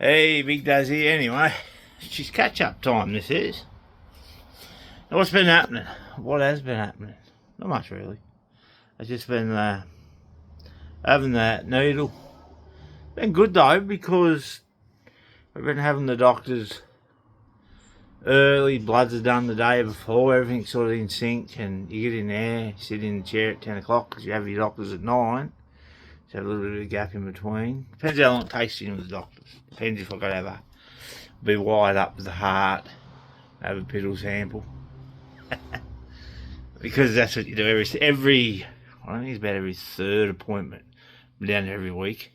Hey, Big Dazz here. Anyway, she's catch-up time, this is. Now, what's been happening? What has been happening? Not much, really. I've just been having that needle. Been good, though, because I've been having the doctors early. Bloods are done the day before. Everything's sort of in sync, and you get in there, sit in the chair at 10 o'clock, because you have your doctors at 9. So have a little bit of a gap in between. Depends how long it takes you with the doctors. Depends if I've got to have be wired up with the heart, have a piddle sample. Because that's what you do every I think it's about every third appointment. I'm down there every week.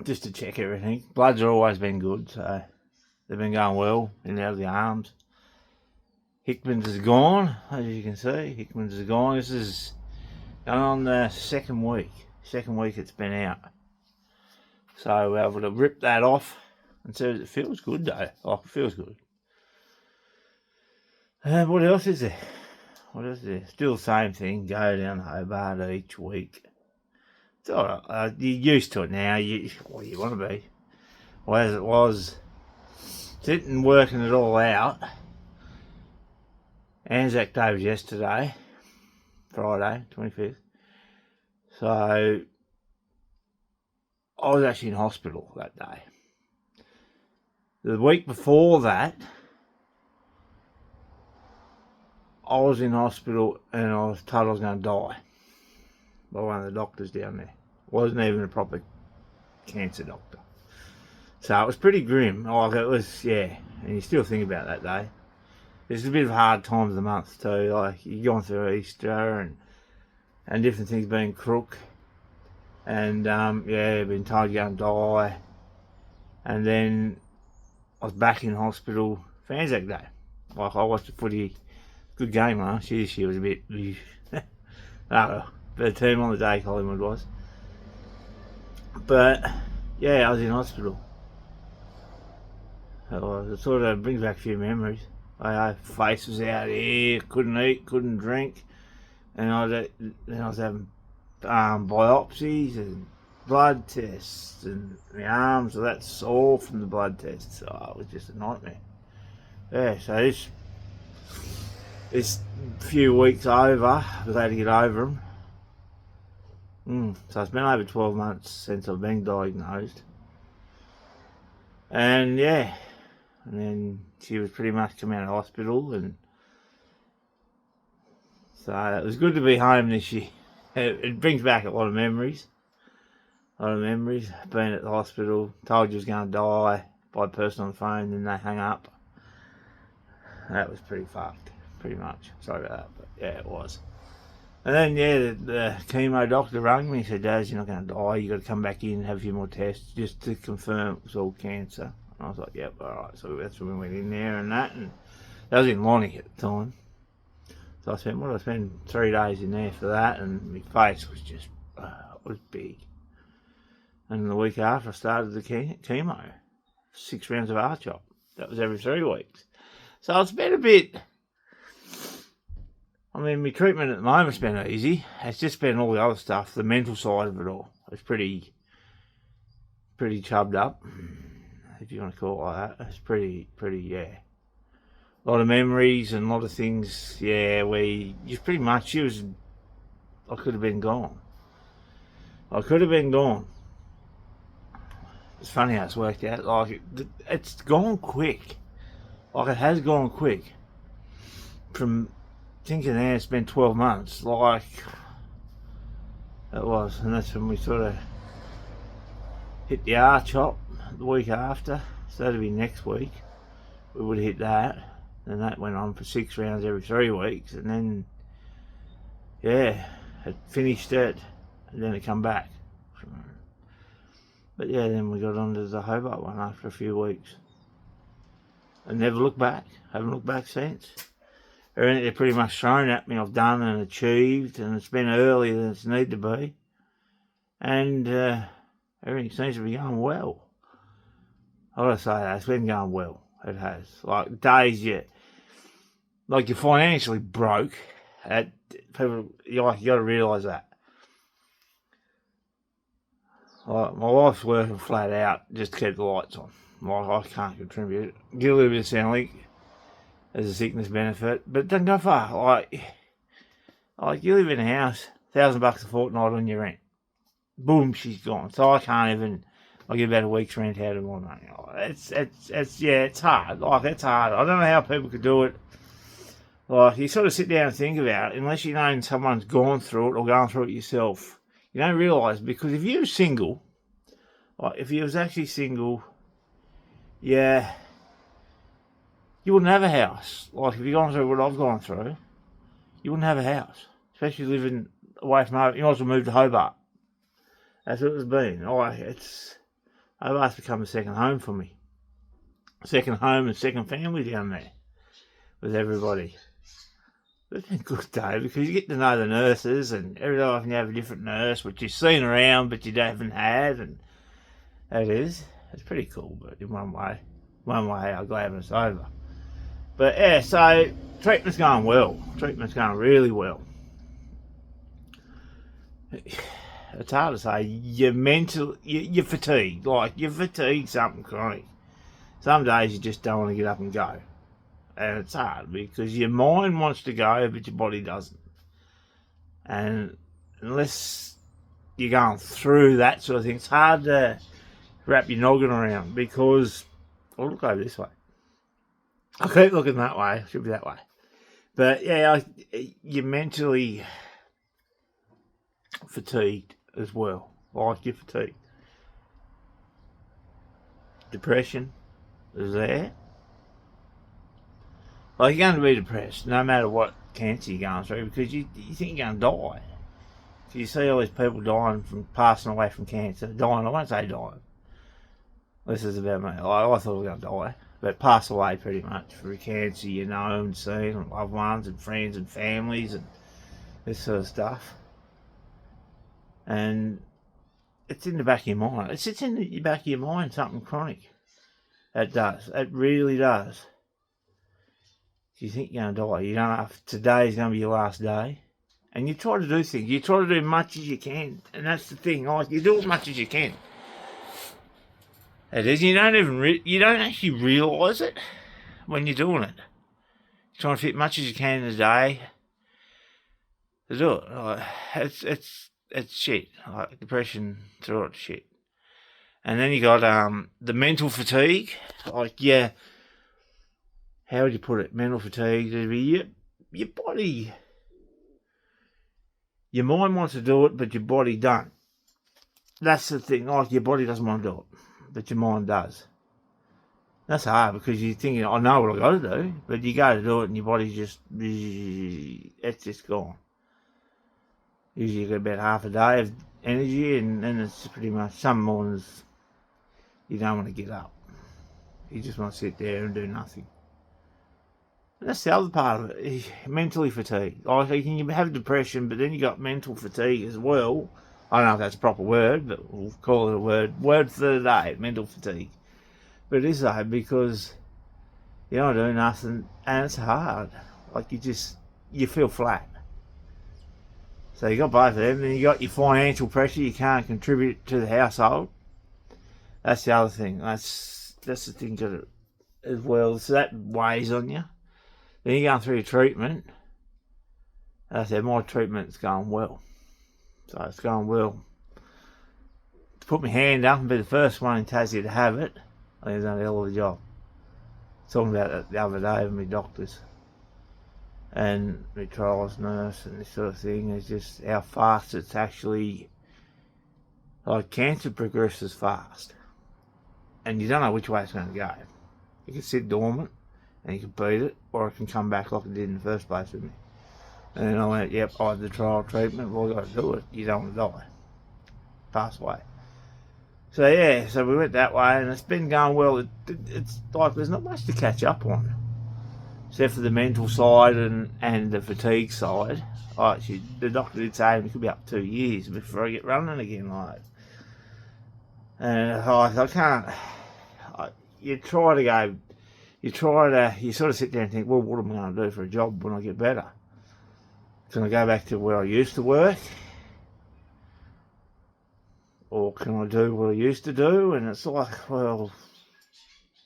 Just to check everything. Bloods have always been good, so they've been going well in and out of the arms. Hickman's is gone, as you can see. Hickman's is gone. This is going on the second week. Second week it's been out. So we're able to rip that off and see it feels good though. Oh, it feels good. What else is there? What else is there? Still the same thing. Go down to Hobart each week. It's alright. You're used to it now. You want to be. Well, as it was, sitting working it all out. Anzac Day was yesterday, Friday, 25th. So I was actually in hospital that day. The week before that, I was in hospital and I was told I was going to die by one of the doctors down there. Wasn't even a proper cancer doctor. So it was pretty grim. Like it was, yeah. And you still think about that day. It's a bit of a hard time of the month too. Like you're going through Easter and different things being crook. And yeah, been told you're going to die. And then I was back in hospital for Anzac Day. Like I watched the footy. Good game last year. This year was a bit better team on the day, Collingwood was. But yeah, I was in hospital. It sort of brings back a few memories. My face was out here, couldn't eat, couldn't drink, and then I was having biopsies and blood tests, and my arms were that sore from the blood tests. So it was just a nightmare. Yeah, so this few weeks over, I was able to get over them. So it's been over 12 months since I've been diagnosed. And yeah, and then she was pretty much come out of hospital, and so it was good to be home this year. It brings back a lot of memories. Being at the hospital, told you was going to die by a person on the phone, then they hung up. That was pretty fucked. Pretty much. Sorry about that, but yeah, it was. And then, yeah, the chemo doctor rang me and said, Daz, you're not going to die. You've got to come back in and have a few more tests just to confirm it was all cancer. And I was like, yep, alright. So that's when we went in there and that. And that was in Lonnie at the time. So I spent 3 days in there for that. And my face was just, it was big. And the week after, I started the chemo. 6 rounds of R-chop. That was every 3 weeks. So it's been a bit... I mean, my treatment at the moment's been easy. It's just been all the other stuff, the mental side of it all. It's pretty chubbed up, if you want to call it like that. It's pretty, yeah. A lot of memories and a lot of things, yeah, I could have been gone. It's funny how it's worked out. Like, it's gone quick. Like, it has gone quick. From thinking there it's been 12 months, like it was, and that's when we sort of hit the R-chop the week after, so that'd be next week. We would have hit that, and that went on for 6 rounds every 3 weeks, and then yeah, it finished it, and then it come back. But yeah, then we got onto the Hobart one after a few weeks, and never looked back. Haven't looked back since. Everything they're pretty much thrown at me I've done and achieved, and it's been earlier than it's need to be, and everything seems to be going well. I gotta say that, it's been going well. It has. Like days you're financially broke. You gotta realise that. Like, my wife's working flat out just to keep the lights on. Like, I can't contribute. Get a little bit of Centrelink as a sickness benefit, but it doesn't go far. Like you live in a house, $1,000 a fortnight on your rent. Boom, she's gone. So I can't even. I get about a week's rent out of my money. It's hard. Like, it's hard. I don't know how people could do it. Like, you sort of sit down and think about it, unless you know someone's gone through it or going through it yourself. You don't realise, because if you were single, like if you was actually single, yeah, you wouldn't have a house. Like, if you've gone through what I've gone through, you wouldn't have a house. Especially living away from home. You might as well move to Hobart. That's what it's been. Hobart's become a second home for me. Second home and second family down there with everybody. It's been a good day because you get to know the nurses, and every time you have a different nurse, which you've seen around but you haven't had, and that is. It's pretty cool, but in one way, I'm glad it's over. But yeah, so treatment's going well. Treatment's going really well. It's hard to say. You're fatigued. Like, you're fatigued something chronic. Some days you just don't want to get up and go. And it's hard because your mind wants to go, but your body doesn't. And unless you're going through that sort of thing, it's hard to wrap your noggin around because, I'll look over this way. I keep looking that way. It should be that way. But yeah, you're mentally fatigued as well. Like, you're fatigued. Depression is there. Like, you're going to be depressed no matter what cancer you're going through because you think you're going to die. So you see all these people dying from passing away from cancer. Dying, I won't say dying. This is about me. I thought I was going to die. But pass away pretty much for cancer, you know, and seen, and loved ones and friends and families and this sort of stuff. And it's in the back of your mind. It sits in the back of your mind, something chronic. It does. It really does. You think you're going to die. You don't know if today's going to be your last day. And you try to do things. You try to do as much as you can. And that's the thing. Like, you do as much as you can. It is. You don't actually realise it when you're doing it. You're trying to fit as much as you can in a day to do it. Like, it's shit. Like, depression through it, shit. And then you got the mental fatigue. Like, yeah, how would you put it? Mental fatigue. It'd be your body. Your mind wants to do it, but your body don't. That's the thing. Like, your body doesn't want to do it, but your mind does. That's hard because you're thinking, I know what I've got to do, but you go to do it and your body's it's just gone. Usually you get about half a day of energy, and then it's pretty much some mornings you don't want to get up. You just want to sit there and do nothing. And that's the other part of it, mentally fatigued. Like, you can have depression, but then you got mental fatigue as well. I don't know if that's a proper word, but we'll call it a word. Word for the day, mental fatigue. But it is though, because you don't do nothing, and it's hard. Like, you feel flat. So you got both of them, then you got your financial pressure. You can't contribute to the household. That's the other thing. That's the thing as well. So that weighs on you. Then you're going through your treatment. As I said, my treatment's going well. So it's going well. To put my hand up and be the first one in Tassie to have it, I think it's done a hell of a job. Talking about it the other day with my doctors and my trials nurse and this sort of thing, is just how fast it's actually, like, cancer progresses fast. And you don't know which way it's going to go. You can sit dormant and you can beat it, or it can come back like it did in the first place with me. And then I went, yep, I had the trial treatment, well, I got to do it. You don't want to die. Pass away. So yeah, so we went that way, and it's been going well. It's like there's not much to catch up on, except for the mental side and the fatigue side. Like, the doctor did say it could be up to 2 years before I get running again. Like, and I can't. You sort of sit there and think, well, what am I going to do for a job when I get better? Can I go back to where I used to work? or can I do what I used to do? And it's like, well,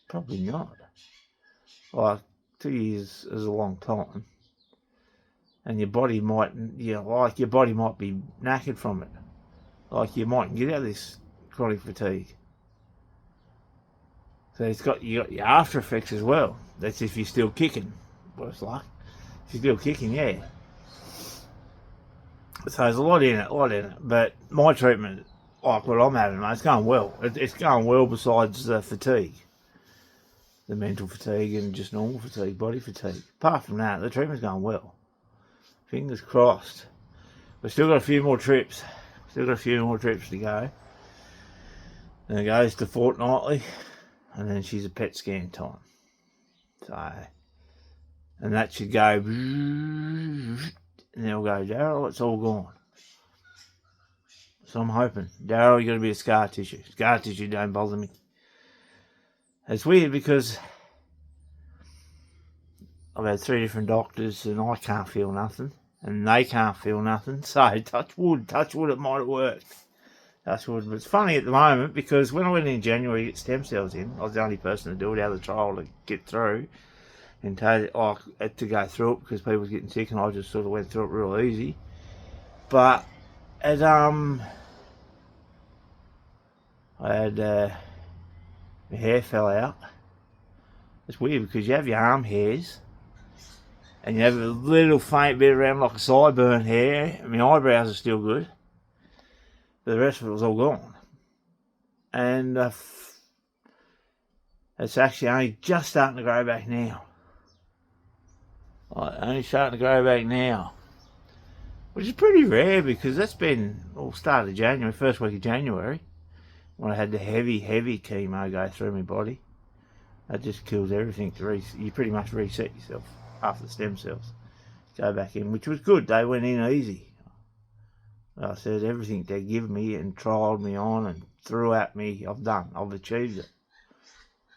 probably not. Like 2 years is a long time, and your body might, your body might be knackered from it. Like you mightn't get out of this chronic fatigue. So you got your after effects as well. That's if you're still kicking. Worse luck. If you're still kicking, yeah. So there's a lot in it, But my treatment, like what I'm having, mate, it's going well. It's going well besides the fatigue. The mental fatigue and just normal fatigue, body fatigue. Apart from that, the treatment's going well. Fingers crossed. We've still got a few more trips. Still got a few more trips to go. Then it goes to fortnightly. And then she's a PET scan time. So, and that should go, and they'll go, Daryl, it's all gone. So I'm hoping, Daryl, you're going to be a scar tissue. Scar tissue don't bother me. It's weird because I've had 3 different doctors and I can't feel nothing. And they can't feel nothing. So touch wood, it might have worked. Touch wood. But it's funny at the moment because when I went in January to get stem cells in, I was the only person to do it out of the trial to get through. And I had to go through it because people were getting sick and I just sort of went through it real easy. But I had my hair fell out. It's weird because you have your arm hairs and you have a little faint bit around like a sideburn hair. My eyebrows are still good, but the rest of it was all gone. And it's actually only just starting to grow back now. Only starting to grow back now, which is pretty rare because that's been all start of January, first week of January, when I had the heavy chemo go through my body. That just kills everything. You pretty much reset yourself after the stem cells go back in, which was good. They went in easy. Like I said, everything they give me and trialled me on and threw at me, I've achieved it.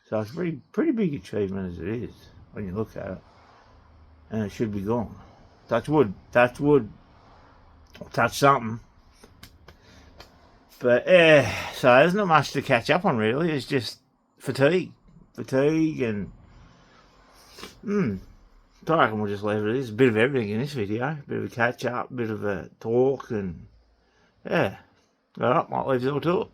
So it's a pretty big achievement as it is when you look at it. And it should be gone. Touch wood, or touch something. But so there's not much to catch up on really. It's just fatigue and so I reckon we'll just leave it at this. A bit of everything in this video. A bit of a catch up, a bit of a talk, and yeah. Alright, might leave it all to it.